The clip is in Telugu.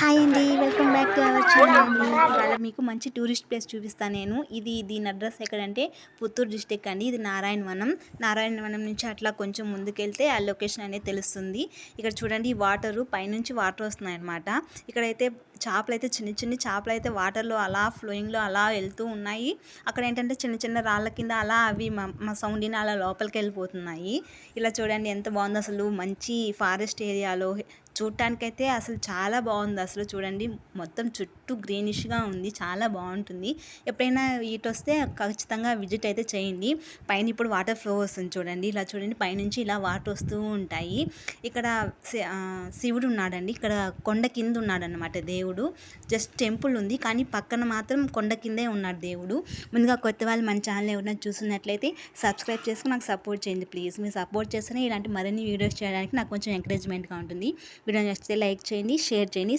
హాయ్ అండి. Welcome back to our channel. ఇవాళ మీకు మంచి టూరిస్ట్ ప్లేస్ చూపిస్తాను నేను. దీని అడ్రస్ ఎక్కడంటే పుత్తూరు డిస్ట్రిక్ట్ అండి. ఇది నారాయణవనం. నారాయణవనం నుంచి అట్లా కొంచెం ముందుకెళ్తే ఆ లొకేషన్ అనేది తెలుస్తుంది. ఇక్కడ చూడండి వాటరు పైనుంచి వాటర్ వస్తున్నాయి అనమాట. ఇక్కడైతే చేపలు అయితే చిన్న చిన్న చేపలు అయితే వాటర్లో అలా ఫ్లోయింగ్లో అలా వెళ్తూ ఉన్నాయి. అక్కడ ఏంటంటే చిన్న చిన్న రాళ్ళ కింద అలా అవి మా సౌండ్ని అలా లోపలికి వెళ్ళిపోతున్నాయి. ఇలా చూడండి ఎంత బాగుందో అసలు. మంచి ఫారెస్ట్ ఏరియాలో చూడటానికైతే అసలు చాలా బాగుంది. అసలు చూడండి మొత్తం చుట్టూ గ్రీనిష్గా ఉంది, చాలా బాగుంటుంది. ఎప్పుడైనా ఇటు వస్తే ఖచ్చితంగా విజిట్ అయితే చేయండి. పైన ఇప్పుడు వాటర్ ఫ్లో వస్తుంది చూడండి. ఇలా చూడండి పైనుంచి ఇలా వాటర్ వస్తూ ఉంటాయి. ఇక్కడ శివుడు ఉన్నాడండి. ఇక్కడ కొండ కింద ఉన్నాడు అనమాట దేవుడు. జస్ట్ టెంపుల్ ఉంది కానీ పక్కన మాత్రం కొండ కిందే ఉన్నాడు దేవుడు. ముందుగా కొత్త వాళ్ళు మన ఛానల్ ఎవరైనా చూస్తున్నట్లయితే సబ్స్క్రైబ్ చేసుకుని నాకు సపోర్ట్ చేయండి ప్లీజ్. మీరు సపోర్ట్ చేస్తేనే ఇలాంటి మరిన్ని వీడియోస్ చేయడానికి నాకు కొంచెం ఎంకరేజ్మెంట్గా ఉంటుంది. వీడియో నచ్చితే లైక్ చేయండి, షేర్ చేయండి.